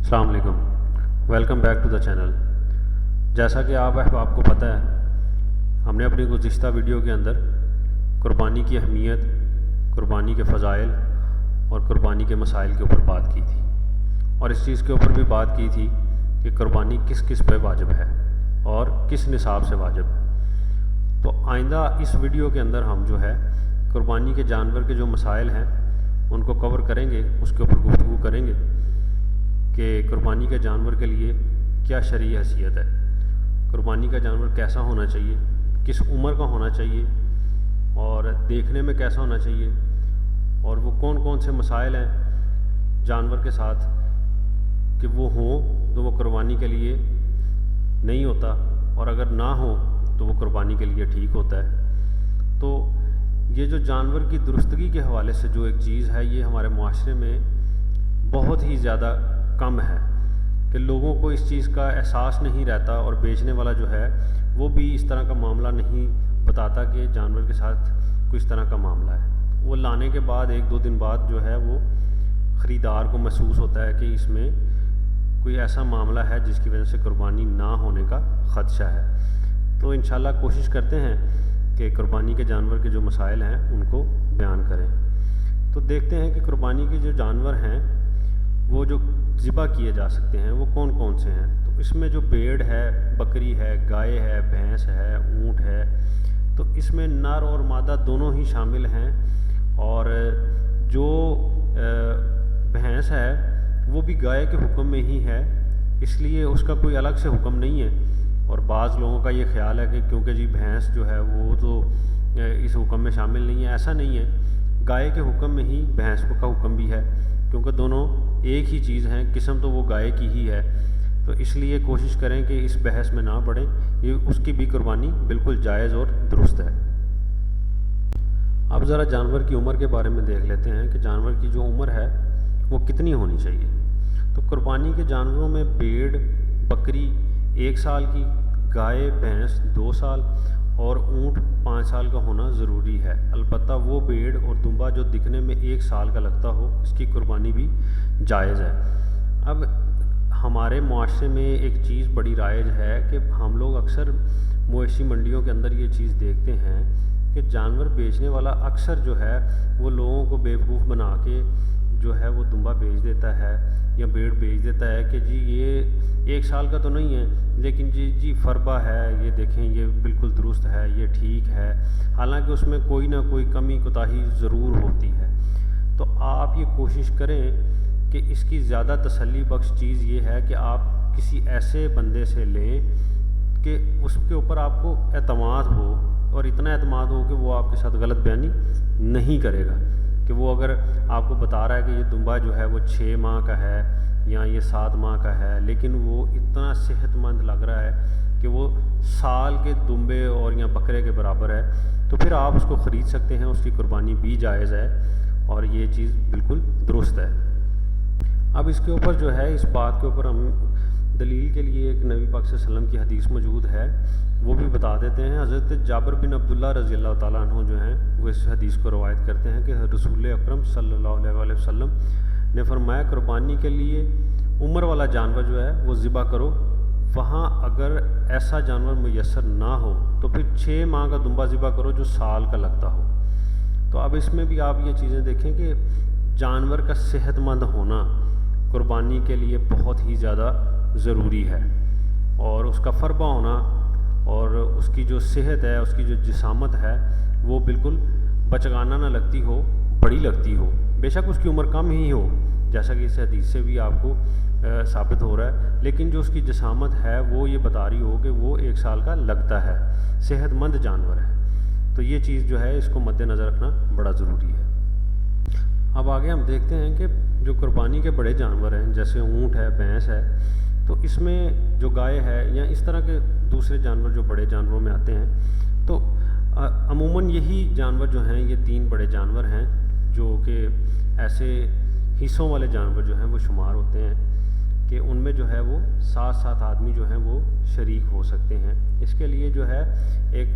السلام علیکم، welcome back to the channel. جیسا کہ آپ کو پتہ ہے، ہم نے اپنی گزشتہ ویڈیو کے اندر قربانی کی اہمیت، قربانی کے فضائل اور قربانی کے مسائل کے اوپر بات کی تھی، اور اس چیز کے اوپر بھی بات کی تھی کہ قربانی کس کس پہ واجب ہے اور کس نصاب سے واجب ہے۔ تو آئندہ اس ویڈیو کے اندر ہم جو ہے قربانی کے جانور کے جو مسائل ہیں ان کو کور کریں گے، اس کے اوپر گفتگو کریں گے کہ قربانی کے جانور کے لیے کیا شرعی حیثیت ہے، قربانی کا جانور کیسا ہونا چاہیے، کس عمر کا ہونا چاہیے اور دیکھنے میں کیسا ہونا چاہیے، اور وہ کون کون سے مسائل ہیں جانور کے ساتھ کہ وہ ہوں تو وہ قربانی کے لیے نہیں ہوتا، اور اگر نہ ہوں تو وہ قربانی کے لیے ٹھیک ہوتا ہے۔ تو یہ جو جانور کی درستگی کے حوالے سے جو ایک چیز ہے، یہ ہمارے معاشرے میں بہت ہی زیادہ کم ہے کہ لوگوں کو اس چیز کا احساس نہیں رہتا، اور بیچنے والا جو ہے وہ بھی اس طرح کا معاملہ نہیں بتاتا کہ جانور کے ساتھ کچھ طرح کا معاملہ ہے۔ وہ لانے کے بعد ایک دو دن بعد جو ہے وہ خریدار کو محسوس ہوتا ہے کہ اس میں کوئی ایسا معاملہ ہے جس کی وجہ سے قربانی نہ ہونے کا خدشہ ہے۔ تو انشاءاللہ کوشش کرتے ہیں کہ قربانی کے جانور کے جو مسائل ہیں ان کو بیان کریں۔ تو دیکھتے ہیں کہ قربانی کے جو جانور ہیں وہ جو ذبح کیے جا سکتے ہیں وہ کون کون سے ہیں۔ تو اس میں جو بھیڑ ہے، بکری ہے، گائے ہے، بھینس ہے، اونٹ ہے، تو اس میں نر اور مادہ دونوں ہی شامل ہیں، اور جو بھینس ہے وہ بھی گائے کے حکم میں ہی ہے، اس لیے اس کا کوئی الگ سے حکم نہیں ہے۔ اور بعض لوگوں کا یہ خیال ہے کہ کیونکہ جی بھینس جو ہے وہ تو اس حکم میں شامل نہیں ہے، ایسا نہیں ہے، گائے کے حکم میں ہی بھینس کا حکم بھی ہے، کیونکہ دونوں ایک ہی چیز ہیں، قسم تو وہ گائے کی ہی ہے۔ تو اس لیے کوشش کریں کہ اس بحث میں نہ پڑیں، یہ اس کی بھی قربانی بالکل جائز اور درست ہے۔ اب ذرا جانور کی عمر کے بارے میں دیکھ لیتے ہیں کہ جانور کی جو عمر ہے وہ کتنی ہونی چاہیے۔ تو قربانی کے جانوروں میں بھیڑ، بکری 1 سال کی، گائے بھینس 2 سال اور اونٹ 5 سال کا ہونا ضروری ہے۔ البتہ وہ بھیڑ اور دمبا جو دکھنے میں 1 سال کا لگتا ہو، اس کی قربانی بھی جائز ہے۔ اب ہمارے معاشرے میں ایک چیز بڑی رائج ہے کہ ہم لوگ اکثر مویشی منڈیوں کے اندر یہ چیز دیکھتے ہیں کہ جانور بیچنے والا اکثر جو ہے وہ لوگوں کو بیوقوف بنا کے جو ہے وہ دمبا بیچ دیتا ہے یا بھیڑ بیچ دیتا ہے کہ جی یہ 1 سال کا تو نہیں ہے، لیکن جی فربا ہے، یہ دیکھیں یہ بالکل درست ہے، یہ ٹھیک ہے، حالانکہ اس میں کوئی نہ کوئی کمی کوتاہی ضرور ہوتی ہے۔ تو آپ یہ کوشش کریں کہ اس کی زیادہ تسلی بخش چیز یہ ہے کہ آپ کسی ایسے بندے سے لیں کہ اس کے اوپر آپ کو اعتماد ہو، اور اتنا اعتماد ہو کہ وہ آپ کے ساتھ غلط بیانی نہیں کرے گا، کہ وہ اگر آپ کو بتا رہا ہے کہ یہ دمبا جو ہے وہ 6 ماہ کا ہے یا یہ 7 ماہ کا ہے، لیکن وہ اتنا صحت مند لگ رہا ہے کہ وہ سال کے دمبے اور یا بکرے کے برابر ہے، تو پھر آپ اس کو خرید سکتے ہیں، اس کی قربانی بھی جائز ہے اور یہ چیز بالکل درست ہے۔ اب اس کے اوپر جو ہے اس بات کے اوپر ہم دلیل کے لیے ایک نبی پاک صلی اللہ علیہ وسلم کی حدیث موجود ہے، وہ بھی بتا دیتے ہیں۔ حضرت جابر بن عبداللہ رضی اللہ تعالیٰ عنہ جو ہیں وہ اس حدیث کو روایت کرتے ہیں کہ رسول اکرم صلی اللہ علیہ وسلم نے فرمایا، قربانی کے لیے عمر والا جانور جو ہے وہ ذبح کرو، وہاں اگر ایسا جانور میسر نہ ہو تو پھر 6 ماہ کا دمبا ذبح کرو جو سال کا لگتا ہو۔ تو اب اس میں بھی آپ یہ چیزیں دیکھیں کہ جانور کا صحت مند ہونا قربانی کے لیے بہت ہی زیادہ ضروری ہے، اور اس کا فربا ہونا اور اس کی جو صحت ہے، اس کی جو جسامت ہے وہ بالکل بچگانہ نہ لگتی ہو، بڑی لگتی ہو، بے شک اس کی عمر کم ہی ہو جیسا کہ اس حدیث سے بھی آپ کو ثابت ہو رہا ہے، لیکن جو اس کی جسامت ہے وہ یہ بتا رہی ہو کہ وہ 1 سال کا لگتا ہے، صحت مند جانور ہے۔ تو یہ چیز جو ہے اس کو مد نظر رکھنا بڑا ضروری ہے۔ اب آگے ہم دیکھتے ہیں کہ جو قربانی کے بڑے جانور ہیں جیسے اونٹ ہے، بھینس ہے، تو اس میں جو گائے ہے یا اس طرح کے دوسرے جانور جو بڑے جانوروں میں آتے ہیں، تو عموماً یہی جانور جو ہیں یہ 3 بڑے جانور ہیں جو کہ ایسے حصوں والے جانور جو ہیں وہ شمار ہوتے ہیں کہ ان میں جو ہے وہ 7 آدمی جو ہیں وہ شریک ہو سکتے ہیں۔ اس کے لیے جو ہے ایک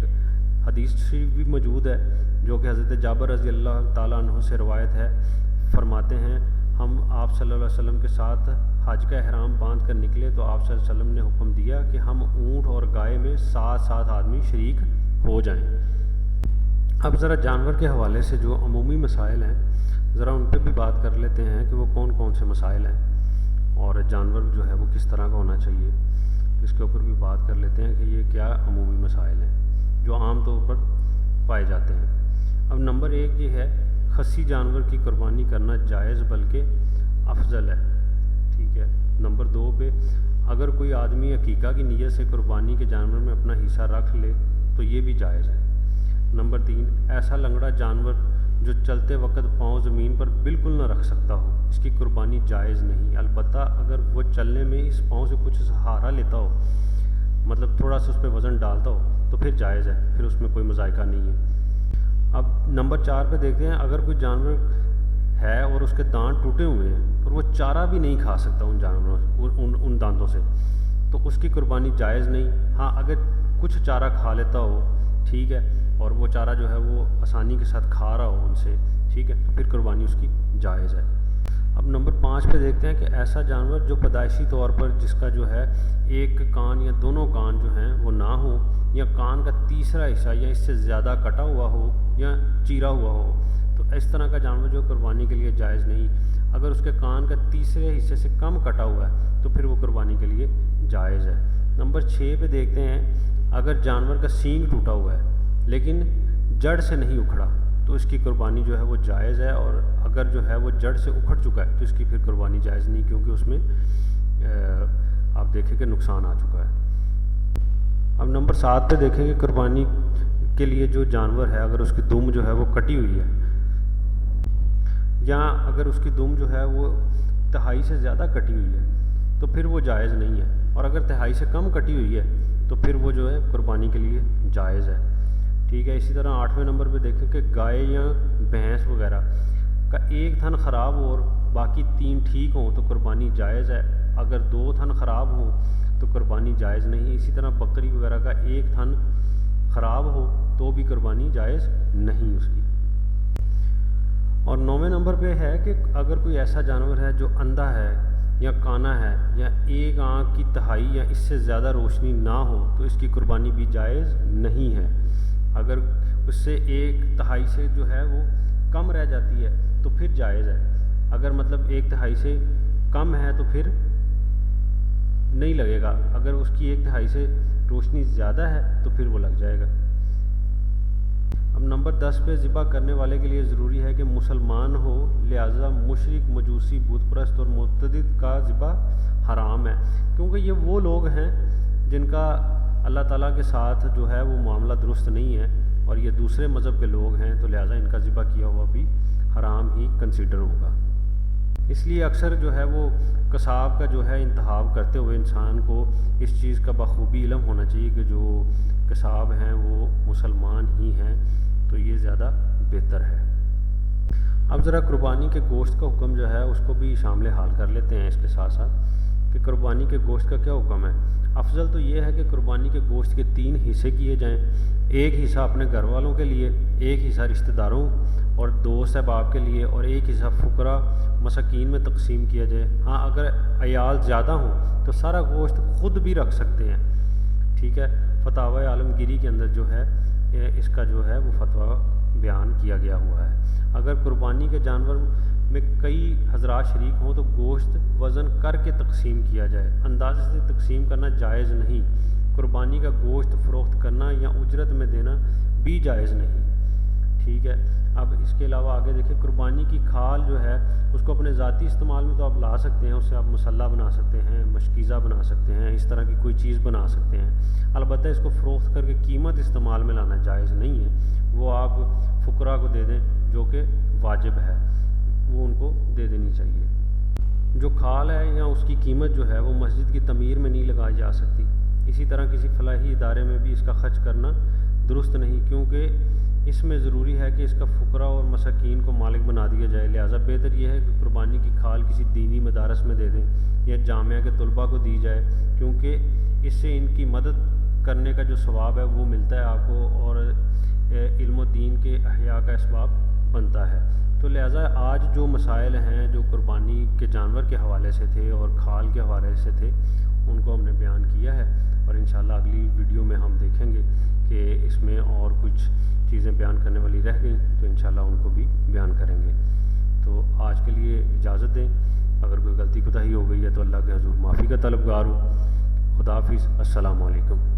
حدیث شریف بھی موجود ہے جو کہ حضرت جابر رضی اللہ تعالیٰ عنہ سے روایت ہے، فرماتے ہیں ہم آپ صلی اللہ علیہ وسلم کے ساتھ حج کا احرام باندھ کر نکلے تو آپ صلی اللہ علیہ وسلم نے حکم دیا کہ ہم اونٹ اور گائے میں 7 آدمی شریک ہو جائیں۔ اب ذرا جانور کے حوالے سے جو عمومی مسائل ہیں ذرا ان پہ بھی بات کر لیتے ہیں کہ وہ کون کون سے مسائل ہیں اور جانور جو ہے وہ کس طرح کا ہونا چاہیے، اس کے اوپر بھی بات کر لیتے ہیں کہ یہ کیا عمومی مسائل ہیں جو عام طور پر پائے جاتے ہیں۔ اب نمبر 1 یہ ہے، خصی جانور کی قربانی کرنا جائز بلکہ افضل ہے، ٹھیک ہے۔ نمبر 2 پہ اگر کوئی آدمی عقیقہ کی نیت سے قربانی کے جانور میں اپنا حصہ رکھ لے تو یہ بھی جائز ہے۔ نمبر 3 ایسا لنگڑا جانور جو چلتے وقت پاؤں زمین پر بالکل نہ رکھ سکتا ہو، اس کی قربانی جائز نہیں، البتہ اگر وہ چلنے میں اس پاؤں سے کچھ سہارا لیتا ہو، مطلب تھوڑا سا اس پہ وزن ڈالتا ہو تو پھر جائز ہے، پھر اس میں کوئی مذائقہ نہیں ہے۔ اب نمبر 4 پہ دیکھتے ہیں، اگر کوئی جانور ہے اور اس کے دانت ٹوٹے ہوئے ہیں اور وہ چارہ بھی نہیں کھا سکتا ان جانوروں ان دانتوں سے، تو اس کی قربانی جائز نہیں۔ ہاں اگر کچھ چارہ کھا لیتا ہو، ٹھیک ہے، اور وہ چارہ جو ہے وہ آسانی کے ساتھ کھا رہا ہو ان سے، ٹھیک ہے، تو پھر قربانی اس کی جائز ہے۔ اب نمبر 5 پہ دیکھتے ہیں کہ ایسا جانور جو پیدائشی طور پر جس کا جو ہے ایک کان یا دونوں کان جو ہیں وہ نہ ہوں، یا کان کا تیسرا حصہ یا اس سے زیادہ کٹا ہوا ہو یا چیرا ہوا ہو، تو اس طرح کا جانور جو قربانی کے لیے جائز نہیں۔ اگر اس کے کان کا تیسرے حصے سے کم کٹا ہوا ہے تو پھر وہ قربانی کے لیے جائز ہے۔ نمبر 6 پہ دیکھتے ہیں، اگر جانور کا سینگ ٹوٹا ہوا ہے لیکن جڑ سے نہیں اکھڑا تو اس کی قربانی جو ہے وہ جائز ہے، اور اگر جو ہے وہ جڑ سے اکھڑ چکا ہے تو اس کی پھر قربانی جائز نہیں، کیونکہ اس میں آپ دیکھیں کہ نقصان آ چکا ہے۔ اب نمبر 7 پہ دیکھیں کہ قربانی کے لیے جو جانور ہے اگر اس کی دم جو ہے وہ کٹی ہوئی ہے، یا اگر اس کی دم جو ہے وہ تہائی سے زیادہ کٹی ہوئی ہے تو پھر وہ جائز نہیں ہے، اور اگر تہائی سے کم کٹی ہوئی ہے تو پھر وہ جو ہے قربانی کے لیے جائز ہے، ٹھیک ہے۔ اسی طرح 8ویں نمبر پہ دیکھیں کہ گائے یا بھینس وغیرہ کا ایک تھن خراب ہو اور باقی 3 ٹھیک ہوں تو قربانی جائز ہے، اگر 2 تھن خراب ہوں تو قربانی جائز نہیں۔ اسی طرح بکری وغیرہ کا ایک تھن خراب ہو تو بھی قربانی جائز نہیں اس کی۔ اور 9ویں نمبر پہ ہے کہ اگر کوئی ایسا جانور ہے جو اندھا ہے یا کانا ہے یا ایک آنکھ کی تہائی یا اس سے زیادہ روشنی نہ ہو تو اس کی قربانی بھی جائز نہیں ہے۔ اگر اس سے ایک تہائی سے جو ہے وہ کم رہ جاتی ہے تو پھر جائز ہے، اگر مطلب ایک تہائی سے کم ہے تو پھر نہیں لگے گا، اگر اس کی ایک تہائی سے روشنی زیادہ ہے تو پھر وہ لگ جائے گا۔ اب نمبر 10 پہ ذبح کرنے والے کے لیے ضروری ہے کہ مسلمان ہو، لہٰذا مشرک، مجوسی، بت پرست اور مرتد کا ذبح حرام ہے، کیونکہ یہ وہ لوگ ہیں جن کا اللہ تعالیٰ کے ساتھ جو ہے وہ معاملہ درست نہیں ہے، اور یہ دوسرے مذہب کے لوگ ہیں، تو لہٰذا ان کا ذبح کیا ہوا بھی حرام ہی کنسیڈر ہوگا۔ اس لیے اکثر جو ہے وہ قصاب کا جو ہے انتخاب کرتے ہوئے انسان کو اس چیز کا بخوبی علم ہونا چاہیے کہ جو قصاب ہیں وہ مسلمان ہی ہیں، تو یہ زیادہ بہتر ہے۔ اب ذرا قربانی کے گوشت کا حکم جو ہے اس کو بھی شامل حال کر لیتے ہیں اس کے ساتھ ساتھ کہ قربانی کے گوشت کا کیا حکم ہے۔ افضل تو یہ ہے کہ قربانی کے گوشت کے 3 حصے کیے جائیں، ایک حصہ اپنے گھر والوں کے لیے، ایک حصہ رشتہ داروں اور دوست احباب کے لیے، اور ایک حصہ فقراء مساکین میں تقسیم کیا جائے۔ ہاں اگر عیال زیادہ ہوں تو سارا گوشت خود بھی رکھ سکتے ہیں، ٹھیک ہے۔ فتاوی عالمگیری کے اندر جو ہے اس کا جو ہے وہ فتویٰ بیان کیا گیا ہوا ہے۔ اگر قربانی کے جانور میں کئی حضرات شریک ہوں تو گوشت وزن کر کے تقسیم کیا جائے، اندازے سے تقسیم کرنا جائز نہیں۔ قربانی کا گوشت فروخت کرنا یا اجرت میں دینا بھی جائز نہیں، ٹھیک ہے۔ اب اس کے علاوہ آگے دیکھیں، قربانی کی کھال جو ہے اس کو اپنے ذاتی استعمال میں تو آپ لا سکتے ہیں، اس سے آپ مسلح بنا سکتے ہیں، مشکیزہ بنا سکتے ہیں، اس طرح کی کوئی چیز بنا سکتے ہیں، البتہ اس کو فروخت کر کے قیمت استعمال میں لانا جائز نہیں ہے۔ وہ آپ فقراء کو دے دیں جو کہ واجب ہے، وہ ان کو دے دینی چاہیے۔ جو کھال ہے یا اس کی قیمت جو ہے وہ مسجد کی تعمیر میں نہیں لگائی جا سکتی۔ اسی طرح کسی فلاحی ادارے میں بھی اس کا خرچ کرنا درست نہیں، کیونکہ اس میں ضروری ہے کہ اس کا فقراء اور مساکین کو مالک بنا دیا جائے، لہٰذا بہتر یہ ہے کہ قربانی کی کھال کسی دینی مدارس میں دے دیں یا جامعہ کے طلباء کو دی جائے، کیونکہ اس سے ان کی مدد کرنے کا جو ثواب ہے وہ ملتا ہے آپ کو، اور علم و دین کے احیاء کا اسباب بنتا ہے۔ تو لہٰذا آج جو مسائل ہیں جو قربانی کے جانور کے حوالے سے تھے اور کھال کے حوالے سے تھے ان کو ہم نے بیان کیا ہے، اور انشاءاللہ اگلی ویڈیو میں ہم دیکھیں گے کہ اس میں اور کچھ چیزیں بیان کرنے والی رہ گئیں تو انشاءاللہ ان کو بھی بیان کریں گے۔ تو آج کے لیے اجازت دیں، اگر کوئی غلطی کوتاہی ہو گئی ہے تو اللہ کے حضور معافی کا طلبگار ہوں۔ خدا حافظ، السلام علیکم۔